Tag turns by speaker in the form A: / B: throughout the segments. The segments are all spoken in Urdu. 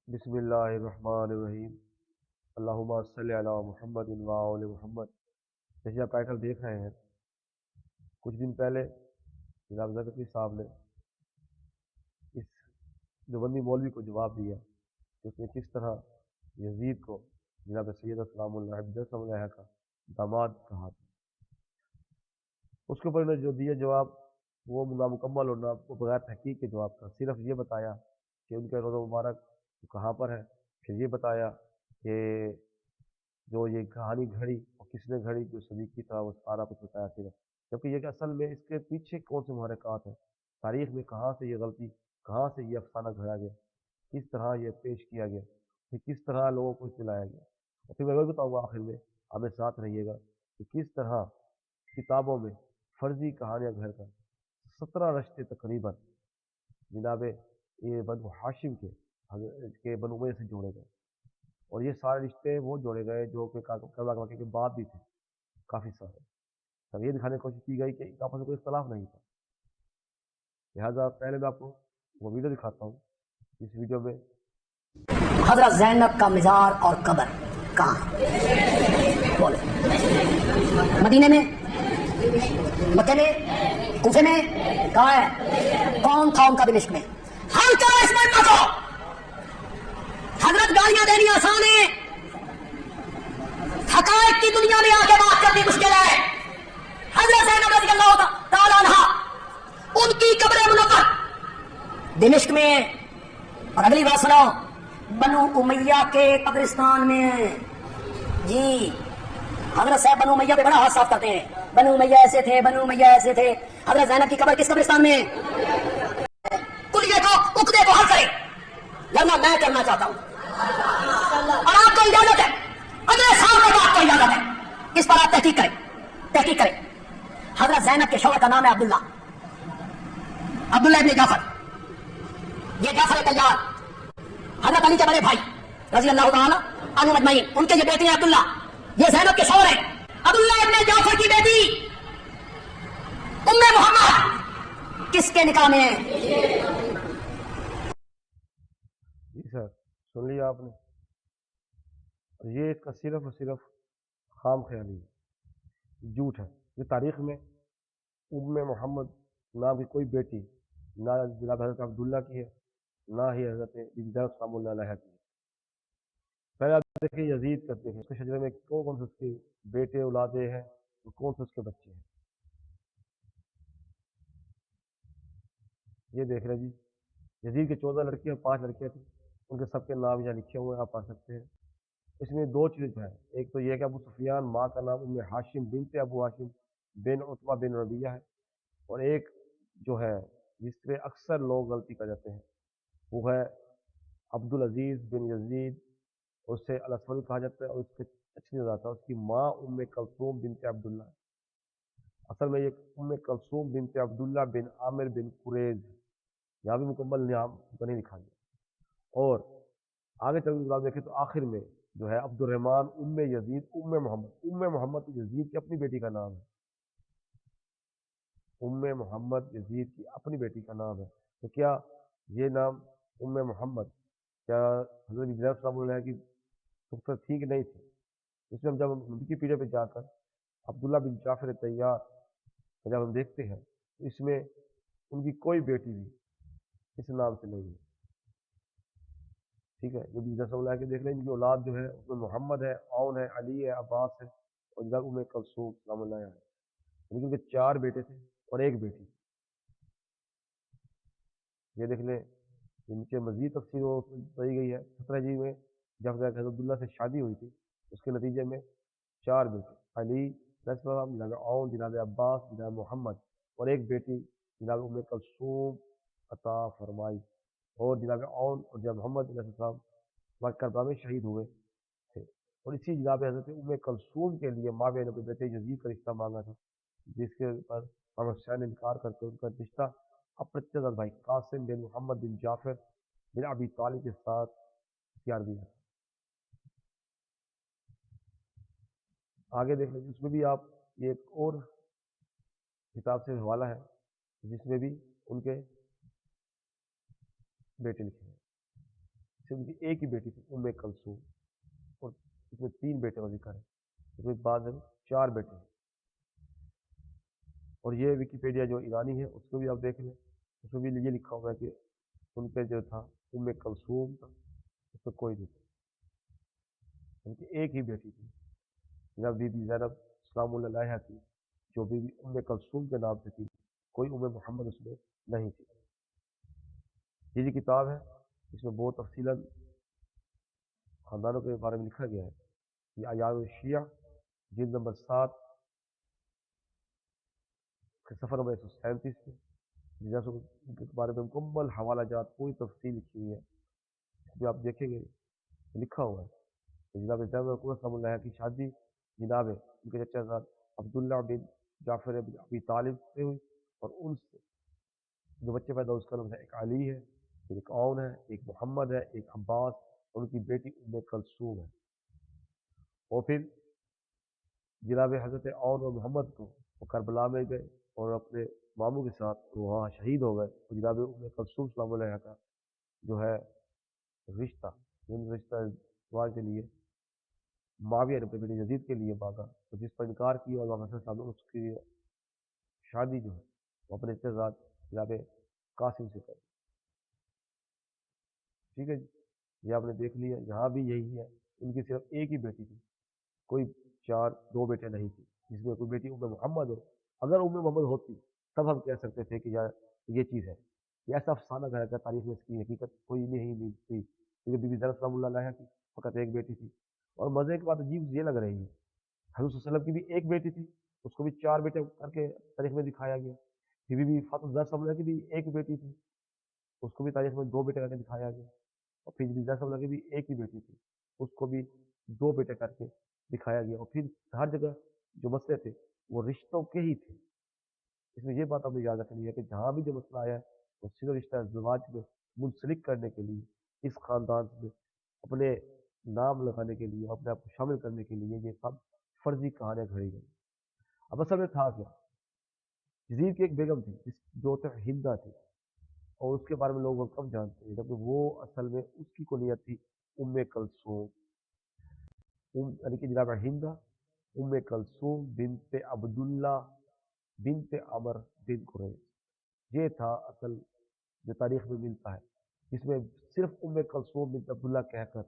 A: بسم اللہ الرحمن الرحیم۔ اللہم صلی علی محمد و آل محمد۔ جیسے آپ ٹائٹل دیکھ رہے ہیں، کچھ دن پہلے جناب زکریا صاحب نے اس دیوبندی مولوی کو جواب دیا کہ اس نے کس طرح یزید کو جناب سید السلام اللہ کا داماد کہا تھا۔ اس کے اوپر انہوں نے جو دیا جواب وہ نامکمل اور بغیر تحقیق کے جواب تھا۔ صرف یہ بتایا کہ ان کے روزہ مبارک کہاں پر ہے، پھر یہ بتایا کہ جو یہ کہانی گھڑی اور کس نے گھڑی، جو صدیقی تھا، وہ سارا کچھ بتایا صرف، جبکہ یہ کہ اصل میں اس کے پیچھے کون سے محرکات ہیں، تاریخ میں کہاں سے یہ غلطی، کہاں سے یہ افسانہ گھڑا گیا، کس طرح یہ پیش کیا گیا، پھر کس طرح لوگوں کو دلایا گیا، اور پھر میں وہی بتاؤں گا آخر میں، ہمیں ساتھ رہیے گا کہ کس طرح کتابوں میں فرضی کہانیاں گھڑ کر 17 رشتے تقریباً جناب یہ بنو ہاشم کے بنو امیہ سے جوڑے گئے، اور یہ سارے رشتے وہ جوڑے گئے جو کہ کربلا کے واقعے کے بعد بھی تھے کافی سارے۔ تب یہ دکھانے کی کوشش کی گئی کہ آپس میں کوئی اختلاف نہیں تھا۔ لہٰذا پہلے میں آپ کو وہ ویڈیو دکھاتا ہوں۔ اس ویڈیو میں
B: حضرت زینب کا مزار اور قبر کہاں ہے؟ بولے مدینے میں، مکے میں، کوفے میں، کہاں ہے؟ کون تھا ان کا دمشق میں؟ ہم کیا اس میں پہنچو؟ حضرت گالیاں دینی آسان ہے، حقائق کی دنیا میں آ کے بات کرنی مشکل ہے۔ حضرت زینب رضی اللہ تعالیٰ عنہا، ان کی قبر منور دمشق میں، اور اگلی بات سنو، بنو امیہ کے قبرستان میں۔ جی حضرت صاحب بنو امیہ پہ بڑا ہاتھ صاف کرتے ہیں، بنو امیہ ایسے تھے، بنو امیہ ایسے تھے۔ حضرت زینب کی قبر کس قبرستان میں؟ کلیے کو عقدے کو حل کرے، ورنہ میں کرنا چاہتا ہوں، اور آپ کو اجازت ہے، اگلے سال میں آپ کو اجازت ہے، اس پر آپ تحقیق کریں، تحقیق کریں۔ حضرت زینب کے شوہر کا نام ہے عبداللہ، عبداللہ ابن جعفر۔ یہ جعفر طیار حضرت علی کے بڑے بھائی رضی اللہ تعالیٰ عنہ اجمعین، ان کے یہ بیٹے ہیں عبداللہ، یہ زینب کے شوہر ہیں۔ عبداللہ ابن جعفر کی بیٹی ام محمد کس کے نکاح میں ہے؟
A: جی سر سن لیا آپ نے، یہ اس کا صرف اور صرف خام خیالی ہے، جھوٹ ہے۔ یہ تاریخ میں ام محمد نام کی کوئی بیٹی نہ جناب حضرت عبداللہ کی ہے، نہ ہی حضرت السلام اللہ علیہ کی ہے۔ پہلے آپ دیکھیں یزید کرتے ہیں، اس کے شجرے میں کون کون سے اس کے بیٹے اولادے ہیں، کون سے اس کے بچے ہیں، یہ دیکھ رہے جی۔ یزید کے 14 لڑکے اور 5 لڑکے تھے، ان کے سب کے نام یہاں لکھے ہوئے ہیں، آپ پڑھ سکتے ہیں۔ اس میں 2 چیزیں ہیں، ایک تو یہ کہ ابو سفیان ماں کا نام ام ہاشم بنت ابو ہاشم بن عتبہ بن ربیہ ہے، اور ایک جو ہے جس پہ اکثر لوگ غلطی کر جاتے ہیں وہ ہے عبدالعزیز بن یزید، اسے الاسود کہا جاتا ہے، اور اس کے اچھی نظر آتا ہے، اس کی ماں ام کلثوم بنت عبداللہ ہے۔ اصل میں یہ ام کلثوم بنت عبداللہ بن عامر بن قریظ، یہاں بھی مکمل نام کو نہیں لکھا گیا۔ اور آگے چل کے دیکھیں تو آخر میں جو ہے عبد الرحمن ام یزید ام محمد یزید کی اپنی بیٹی کا نام ہے، ام محمد یزید کی اپنی بیٹی کا نام ہے۔ تو کیا یہ نام ام محمد کیا حضرت زینب صاحب علیہ کی دختر تھی کہ نہیں تھی؟ اس میں ہم جب نبی کی پیڑے پہ جا کر عبداللہ بن جعفر طیار جب ہم دیکھتے ہیں تو اس میں ان کی کوئی بیٹی بھی اس نام سے نہیں ہے، ٹھیک ہے۔ جو زینب صاحب علیہ کے دیکھ رہے ہیں، ان کی اولاد جو ہے اس میں محمد ہے، عون ہے، علی ہے، عباس ہے، اور جناب ام کلثوم سلام اللہ ہے، لیکن ان کے 4 بیٹے تھے اور 1 بیٹی۔ یہ دیکھ لیں، نیچے مزید تفصیل بتائی گئی ہے۔ 17 جی میں جب حضرت عبداللہ سے شادی ہوئی تھی، اس کے نتیجے میں 4 بیٹے، علی علیہ السلام، جناب عون، جناب عباس، جناب محمد، اور 1 بیٹی جناب ام کلثوم عطا فرمائی، اور جناب عون اور جناب محمد علیہ السلام کربلا میں شہید ہوئے تھے۔ اور اسی جناب حضرت ام کلثوم کے لیے ماویہ نے بیٹے یزید کا رشتہ مانگا تھا، جس کے پر امام حسین نے انکار کر کے ان کا رشتہ اپنے چچا بھائی قاسم بن محمد بن جعفر بن ابی طالب کے ساتھ اختیار دیا۔ آگے دیکھ لیں، اس میں بھی آپ یہ ایک اور کتاب سے حوالہ ہے جس میں بھی ان کے بیٹے لکھے ہیں۔ سے ان کی ایک ہی بیٹی تھی ام کلثوم، اور اس میں 3 بیٹے کا ذکر ہے، اس میں بعد میں 4 بیٹے ہیں۔ اور یہ ویکیپیڈیا جو ایرانی ہے اس کو بھی آپ دیکھ لیں، اس میں بھی یہ لکھا ہوا ہے کہ ان پہ جو تھا ام کلثوم تھا، اس میں کوئی نہیں تھا، ان کی ایک ہی بیٹی تھی جناب بی بی زینب سلام اللہ علیہا کی، جو بی بی ام کلثوم کے نام سے تھی، کوئی ام محمد اس میں نہیں تھی۔ یہ جو کتاب ہے اس میں بہت تفصیلاً خاندانوں کے بارے میں لکھا گیا ہے۔ یہ ایام الشیعہ جلد نمبر 7 صفحہ نمبر 137 پہ جیسے ان کے بارے میں مکمل حوالہ جات پوری تفصیل لکھی ہوئی ہے، اس میں آپ دیکھیں گے لکھا ہوا ہے کہ جناب زینب رسول اللہ کی شادی جناب ان کے چچا زاد عبداللہ بن جعفر بن ابی طالب سے ہوئی، اور ان سے جو بچے پیدا اس کا نام ہے، ایک علی ہے، ایک اون ہے، ایک محمد ہے، ایک عباس، اور ان کی بیٹی ام کلثوم ہے۔ اور پھر جناب حضرت اون اور محمد کو وہ کربلا میں گئے اور اپنے ماموں کے ساتھ وہاں شہید ہو گئے، اور جناب ام کلثوم سلام علیہ کا جو ہے رشتہ زواج کے لیے معاویہ نے اپنے بیٹے یزید کے لیے مانگا، تو جس پر انکار کیا، اور محمد صاحب نے اس کی شادی جو ہے وہ اپنے اتزاد جناب قاسم سے کر۔ ٹھیک ہے جی، یہ آپ نے دیکھ لیا، یہاں بھی یہی ہے، ان کی صرف ایک ہی بیٹی تھی، کوئی 2 بیٹے نہیں تھے، جس میں کوئی بیٹی ام محمد ہو۔ اگر ام محمد ہوتی تب ہم کہہ سکتے تھے کہ یار یہ چیز ہے، یہ ایسا افسانہ گھر کا تاریخ میں اس کی حقیقت کوئی نہیں ملتی، کیونکہ بی بی زینب سلام اللہ علیہا کی فقط ایک بیٹی تھی۔ اور مزے کی بات عجیب یہ لگ رہی ہے، حضرت صلی اللہ علیہ وسلم کی بھی ایک بیٹی تھی، اس کو بھی 4 بیٹے کر کے تاریخ میں دکھایا گیا۔ بی بی فاطمہ زہرا صلی اللہ کی بھی ایک بیٹی تھی، اس کو بھی تاریخ میں 2 بیٹے کر کے دکھایا گیا۔ اور پھر بی بی زہرا صلی اللہ کی بھی ایک ہی بیٹی تھی، اس کو بھی 2 بیٹے کر کے دکھایا گیا۔ اور پھر ہر جگہ جو مسئلے تھے وہ رشتوں کے ہی تھے۔ اس میں یہ بات ہمیں یاد رکھنی ہے کہ جہاں بھی جو مسئلہ آیا ہے وہ صرف رشتہ زواج میں منسلک کرنے کے لیے، اس خاندان میں اپنے نام لگانے کے لیے، اپنے آپ کو شامل کرنے کے لیے یہ سب فرضی کہانیاں گھڑی گئی۔ اب اصل میں تھا کیا، یزید کی ایک بیگم تھی جو ہندا تھی، اور اس کے بارے میں لوگ کم جانتے ہیں، جبکہ وہ اصل میں اس کی کنیت تھی ام کلثوم، یعنی کہ جناب ہندا ام کلثوم بنت عبداللہ بنت عمر بن قریظ، یہ تھا اصل جو تاریخ میں ملتا ہے، جس میں صرف ام کلثوم بنت عبداللہ کہہ کر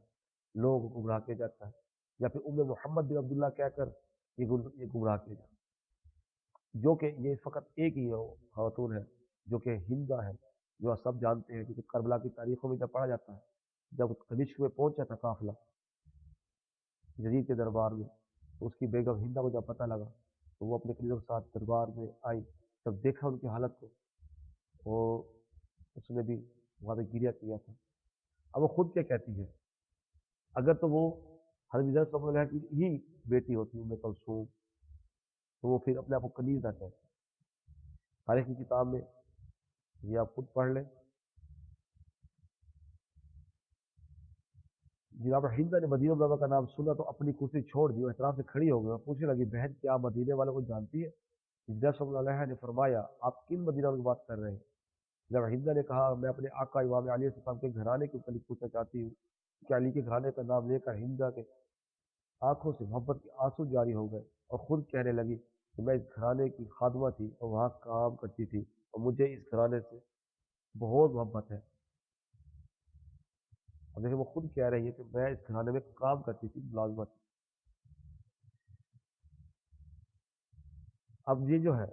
A: لوگوں کو گمراہ کیا جاتا ہے، یا پھر ام محمد بن عبداللہ کہہ کر یہ گمراہ کیا جاتا ہے، جو کہ یہ فقط ایک ہی خاتون ہے جو کہ ہندا ہے، جو سب جانتے ہیں، کیونکہ کربلا کی تاریخوں میں جب پڑھا جاتا ہے، جب دمشق میں پہنچا تھا قافلہ یزید کے دربار میں، تو اس کی بیگم ہندا کو جب پتہ لگا تو وہ اپنے قریبوں کے ساتھ دربار میں آئی، جب دیکھا ان کی حالت کو، وہ اس نے بھی وہاں پہ گریہ کیا تھا۔ اب وہ خود کیا کہتی ہے، اگر تو وہ حضرت زینب صلی اللہ علیہ کی ہی بیٹی ہوتی ام کلثوم تو وہ پھر اپنے آپ کو کنیز نہ کہتی۔ تاریخ کی کتاب میں یہ آپ خود پڑھ لیں، جناب ہندا نے مدینہ منورہ کا نام سنا تو اپنی کرسی چھوڑ دی اور احترام سے کھڑی ہو گئی اور پوچھنے لگی، بہن کیا آپ مدینے والوں کو جانتی ہے؟ زینب صلی اللہ علیہ نے فرمایا، آپ کن مدینہ والوں کی بات کر رہے ہیں؟ جب ہندا نے کہا، میں اپنے آقا امام علیہ السلام کے گھرانے کے متعلق پوچھنا چاہتی ہوں کہ علی کے گھرانے کا نام لے کر ہندا کے آنکھوں سے محبت کے آنسو جاری ہو گئے اور خود کہنے لگی کہ میں اس گھرانے کی خادمہ تھی اور وہاں کام کرتی تھی اور مجھے اس گھرانے سے بہت محبت ہے۔ اب دیکھیں وہ خود کہہ رہی ہے کہ میں اس گھرانے میں کام کرتی تھی، ملازمت۔ اب یہ جو ہے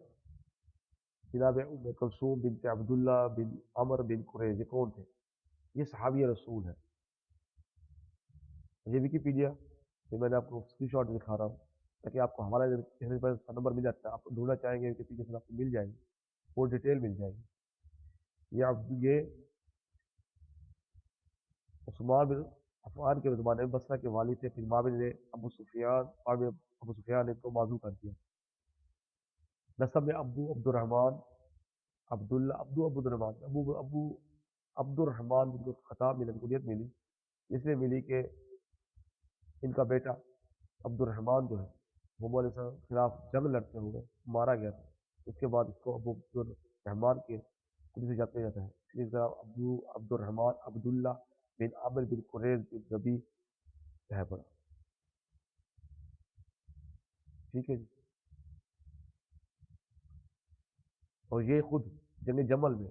A: جناب ام کلثوم بنت عبداللہ بن عمر بن قریظ، یہ کون تھے؟ یہ صحابی رسول ہے۔ یہ ویکیپیڈیا یہ میں نے آپ کو اسکرین شاٹ دکھا رہا ہوں تاکہ آپ کو ہمارا نمبر مل جاتا ہے، آپ ڈھونڈنا چاہیں گے ویکیپیڈیا سے آپ کو مل جائے گی، وہ ڈیٹیل مل جائے گی۔ یہ عثمان بن عفان کے زمانے میں بصرہ کے والی تھے، پھر معاویہ نے ابو سفیان نے تو معزول کر دیا۔ نسب میں ابو عبد الرحمن عبداللہ ابو عبد الرحمن بن خطاب ملن کنیت ملی، اس لیے ملی کہ ان کا بیٹا عبد الرحمن جو ہے وہ علیہ السلام کے خلاف جنگ لڑتے ہوئے مارا گیا تھا، اس کے بعد اس کو ابو عبد الرحمن کے کنیت سے جاتا جاتا ہے، اس لیے ابو عبد الرحمن عبداللہ بن عامر بن قریظ بن ربی ہے پڑا. ٹھیک ہے جی. اور یہ خود جنگ جمل میں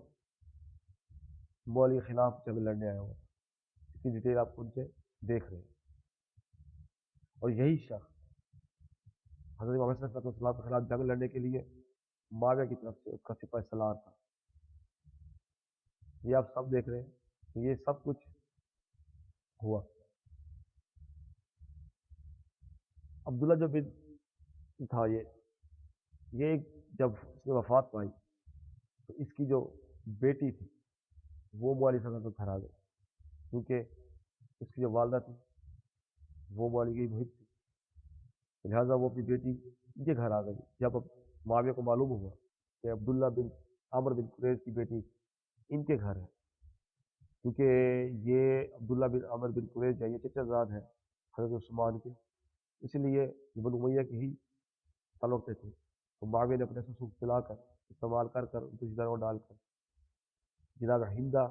A: مولی کے خلاف جنگ لڑنے آیا ہوا. اس کی ڈیٹیل آپ ان سے دیکھ رہے ہیں. اور یہی شخص حضرت محمد صلی اللہ علیہ وسلم کے خلاف جنگ لڑنے کے لیے معاویہ کی طرف سے اس کا سپہ سالار تھا. یہ آپ سب دیکھ رہے ہیں. یہ سب کچھ ہوا. عبداللہ جو بن تھا یہ جب اس نے وفات پائی تو اس کی جو بیٹی تھی وہ مولی صلی اللہ علیہ وسلم گھر آ گئی، کیونکہ اس کی جو والدہ تھی وہ مولی کی محب تھی. لہٰذا وہ اپنی بیٹی کے گھر آ گئی. جب معاویہ کو معلوم ہوا کہ عبداللہ بن عامر بن قریظ کی بیٹی ان کے گھر ہے، کیونکہ یہ عبداللہ بن عامر بن قریظ ہے، یہ چچا زاد ہے حضرت عثمان کے، اس لیے یہ بنو امیہ کے ہی تعلق تھے. تو معاویہ نے اپنے سسو چلا کر استعمال کر ان کو جداروں ڈال کر جناب ہندہ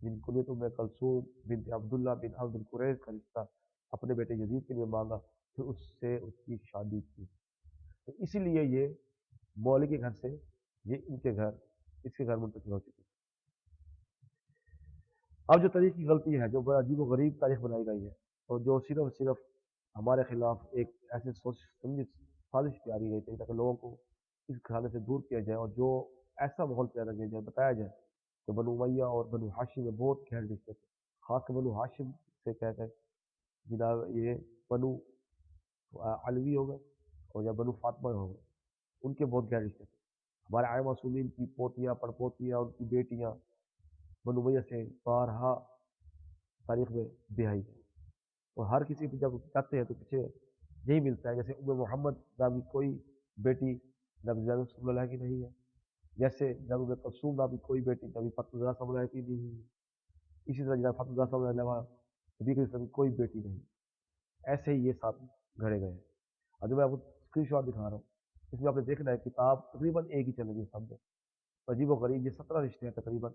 A: جن کنیت میں کلثوم بنت عبداللہ بن عامر بن قریظ کا رشتہ اپنے بیٹے یزید کے لیے مانگا، پھر اس سے اس کی شادی کی. تو اسی لیے یہ مولی کے گھر سے یہ اس کے گھر منتقل ہو چکی. اب جو تاریخ کی غلطی ہے، جو بڑا عجیب و غریب تاریخ بنائی گئی ہے، اور جو صرف ہمارے خلاف ایک ایسے سوچ سمجھ سازش پیاری گئی تھی تاکہ لوگوں کو اس گھرانے سے دور کیا جائے، اور جو ایسا ماحول پیدا کیا جائے، بتایا جائے کہ بنو امیہ اور بنو ہاشم میں بہت گہرے رشتے تھے. خاص کر بنو ہاشم سے کہہ کر جناب یہ بنو علوی ہو گئے اور یا بنو فاطمہ ہو گئے، ان کے بہت گہرے رشتے تھے. ہمارے آئے معصومین کی پوتیاں پڑپوتیاں ان کی بیٹیاں بنو امیہ سے بارہا تاریخ میں بیائی گئی. اور ہر کسی پہ جب جاتے ہیں تو پیچھے یہی ملتا ہے، جیسے ام محمد نامی کوئی بیٹی نبی زینب صلی اللہ علیہ کی نہیں ہے، جیسے جناب ام کلثوم نامی کوئی بیٹی نبی فاطمہ زہرا صلی اللہ علیہ کی نہیں ہے، اسی طرح جناب فاطمہ زہرا صلی اللہ علیہ نبی کے اسلام کی کوئی بیٹی نہیں. ایسے ہی یہ ساتھ گھڑے گئے ہیں. اور جو میں آپ کو اسکرین شاٹ دکھا رہا ہوں اس میں آپ نے دیکھنا ہے کتاب تقریباً ایک ہی چل رہی ہے سب میں. عجیب و غریب یہ 17 رشتے ہیں تقریباً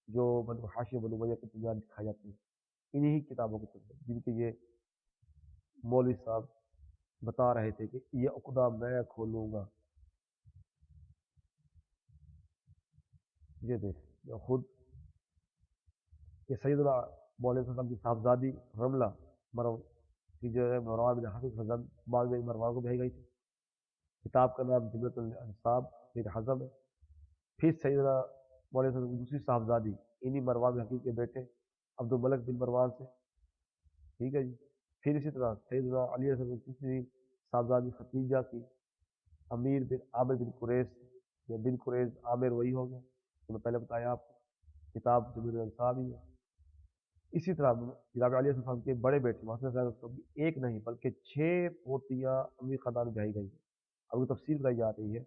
A: جو بنو ہاشم بنو امیہ کے درمیان دکھائے جاتے ہیں، انہی کتابوں کے تحت جن کے یہ مولوی صاحب بتا رہے تھے کہ یہ عقدہ میں کھولوں گا. یہ دیکھ یہ خود کہ سیدنا مولوی صاحب کی صاحبزادی رملہ مرو کی جو ہے مروان بن حافظ حزم مانگنے مروان کو بھیج گئی تھی. کتاب کا نام جملۃ الانصاب بن حزم ہے. پھر سیدنا مولوی صاحب کی دوسری صاحبزادی انہی مروان بن حقیق کے بیٹے عبد الملک بن مروان سے. ٹھیک ہے جی. پھر اسی طرح سیدنا علی رضی اللہ عنہ کی تیسری صاحبزادی ختیجہ کی امیر بن عامر بن قریظ یا بن قریظ عامر وہی ہو گیا تو میں پہلے بتایا آپ کو. کتاب جملۃ الانصاب ہی ہے. اسی طرح جناب علی السلام کے بڑے بیٹے محمد صاحب کی ایک نہیں بلکہ 6 پوتیاں امیر خاندان میں بھائی گئی ہیں. اب وہ تفصیل بتائی جا رہی ہے.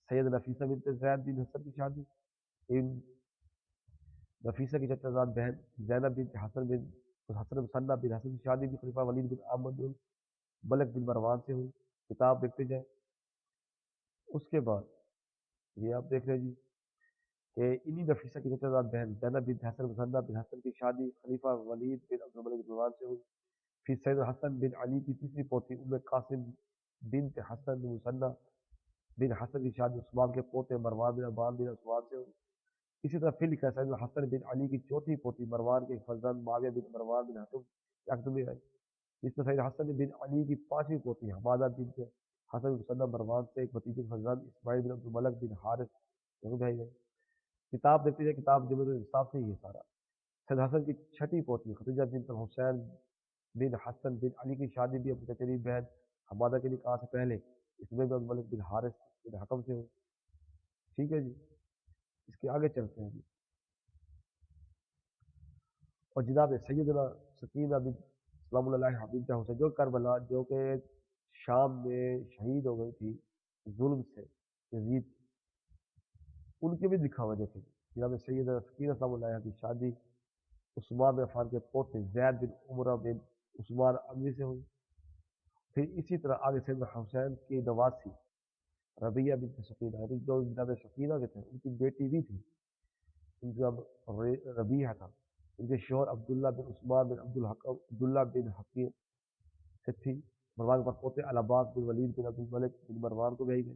A: سید نفیسہ بنت زید بن حسن کی شادی، نفیسہ کی چچا زاد بہن زینب بنت حسن مسنہ بن حسن کی شادی بھی خلیفہ ولید بن احمد بن ملک بن مروان سے ہوئی. کتاب دیکھتے جائیں. اس کے بعد یہ آپ دیکھ رہے جی کہ انہی نفیسہ کی چچا زاد بہن زینب بنت حسن مسنہ بن حسن کی شادی خلیفہ ولید بن عبد الملک بن مروان سے ہوئی. پھر سید حسن بن علی کی تیسری پوتی ام قاسم بنت حسن مسنہ بن حسن کی شادی عثمان کے پوتے مروان بن عبان بن عثمان سے ہوئی. اسی طرح پھر لکھا ہے سید حسن بن علی کی چوتھی پوتی مروان کے فرزند معاویہ بن مروان بن حکم میں آئی. اس طرح سید حسن بن علی کی 5ویں پوتی حمادہ بنت حسن مسنہ مروان سے ایک بھتیجے کے فرزند اسماعیل بن عبد الملک بن حارث بھائی گئے. کتاب دیکھتے جائے. کتاب جملۃ الانصاب سے ہی ہے سارا. سید حسن کی 6ٹھی پوتی ختیجہ بنت حسین بن حسن بن علی کی شادی بھی اپنی چچیری بہن حمادہ کے نکاح سے پہلے اسماعیل بن عبد الملک بن حارث بن حکم سے ہوئی. ٹھیک ہے جی. اس کے آگے چلتے ہیں جی. اور جناب سیدنا سکینہ بنت سلام اللہ علیہ بنت حسین جو کربلا جو کہ شام میں شہید ہو گئی تھی ظلم سے یزید، ان کے بھی دکھا ہوا دیکھیں. جناب سیدنا سکینہ سلام اللہ علیہ کی شادی عثمان بن عفان کے پوتے زید بن عمرہ بن عثمان اموی سے ہوئی. پھر اسی طرح آگے سیدنا حسین کی نواسی ربیہ بنت سکینہ، جو جناب سکینہ کے تھے ان کی بیٹی بھی تھی، ان کا نام ربیہ تھا. ان کے شوہر عبداللہ بن عثمان بن عبداللہ بن حکیم سے تھی۔ مروان کے پاس پوتے العباس بن ولید بن عبد الملک بن مروان کو بھیج گئے۔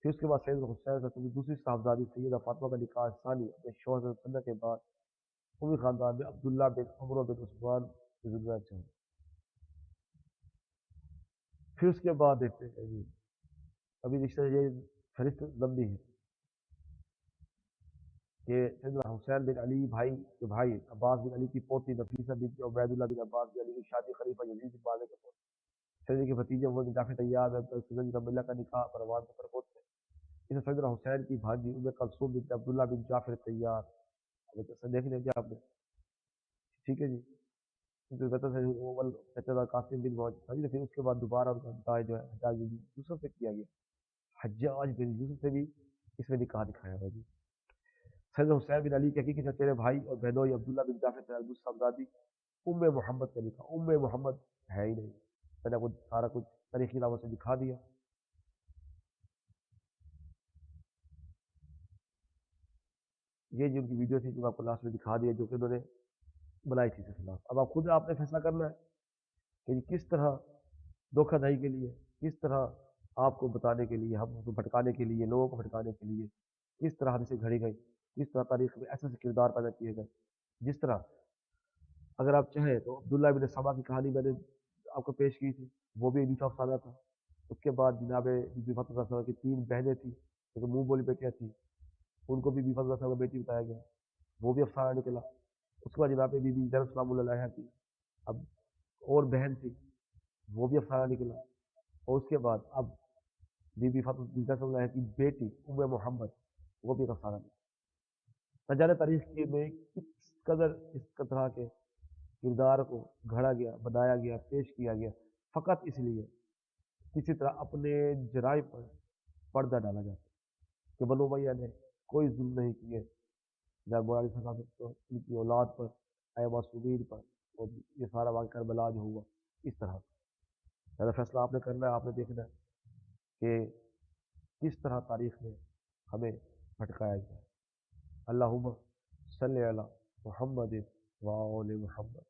A: پھر اس کے بعد سید حسین سے اپنی دوسری صاحبزادی سیدہ فاطمہ کا نکاح ثانی اپنے شوہر سے کرنے کے بعد امی خاندان میں عبداللہ بن عمرو بن عثمان کی ذریت سے ہوئی۔ پھر اس کے بعد دیکھتے ہیں جی ابھی رشتہ یہ فہرست لمبی ہے کہ سیدنا حسین بن علی بھائی کے بھائی عباس بن علی کی پوتی نفیسہ بنت عبید اللہ بن عباس بن علی کی شادی خلیفہ یزید بن معاویہ کے پوتے سیدنا کے بھتیجے محمد جعفر طیار سیدنا رحمۃ کا نکاح مروان کے پرپوت تھے۔ اسے سیدنا حسین کی بھانجی ام کلثوم بنت عبداللہ بن جعفر طیار دیکھ لیں گے آپ نے، ٹھیک ہے جی، قاسم بن موجود۔ پھر اس کے بعد دوبارہ ان کا نکاح جو ہے حجاج بن یوسف سے کیا گیا، حجاج بن یوسف سے بھی اس میں نکاح دکھایا ہوا جی۔ سیدنا حسین بن علی کے حقیقی چچیرے بھائی اور بہنوئی عبداللہ بن جعفر طیار صاحبزادی ام محمد کا نکاح، ام محمد ہے ہی نہیں، میں نے کچھ سارا کچھ تاریخی ناموں سے دکھا دیا۔ یہ جو ان کی ویڈیو تھی جو آپ کو لاسٹ میں دکھا دیا جو کہ انہوں نے بنائی تھی اس کے خلاف۔ اب آپ خود آپ نے فیصلہ کرنا ہے کہ کس طرح دھوکہ دہی کے لیے، کس طرح آپ کو بتانے کے لیے، ہم کو بھٹکانے کے لیے، لوگوں کو بھٹکانے کے لیے کس طرح حدیثیں گھڑی گئی، کس طرح تاریخ میں ایسے کردار پیدا کیے گئے۔ جس طرح اگر آپ چاہیں تو عبداللہ بن سبا کی کہانی میں نے آپ کو پیش کی تھی، وہ بھی ایک افسانہ تھا۔ اس کے بعد جناب بی بی فاطمہ صلی اللہ علیہ وسلم کی 3 بہنیں تھیں جو منہ بولی بیٹیاں تھیں، ان کو بھی بی بی فاطمہ صلی اللہ علیہ وسلم کی بیٹی بتایا گیا، وہ بھی افسانہ نکلا۔ اس کے بعد جناب بی بی زینب سلام اللہ علیہا کی اب اور بہن تھی، وہ بھی افسانہ نکلا۔ اور اس کے بعد اب بی بی فاطمہ صلی اللہ علیہ وسلم کی بیٹی ام محمد، وہ بھی ایک افسانہ نکلا۔ نہ جانے تاریخ میں کس قدر اس طرح کے کردار کو گھڑا گیا، بنایا گیا، پیش کیا گیا، فقط اس لیے کسی طرح اپنے جرائم پر پردہ ڈالا جاتا کہ بنو امیہ نے کوئی ظلم نہیں کیے جب مولا علی صاحب تو ان کی اولاد پر، اے معصومین پر، اور یہ سارا واقعہ کربلا جو ہوا اس طرح کا فیصلہ آپ نے کرنا ہے۔ آپ نے دیکھنا ہے کہ کس طرح تاریخ میں ہمیں بھٹکایا گیا۔ اللہم صلی علی محمد و آل محمد۔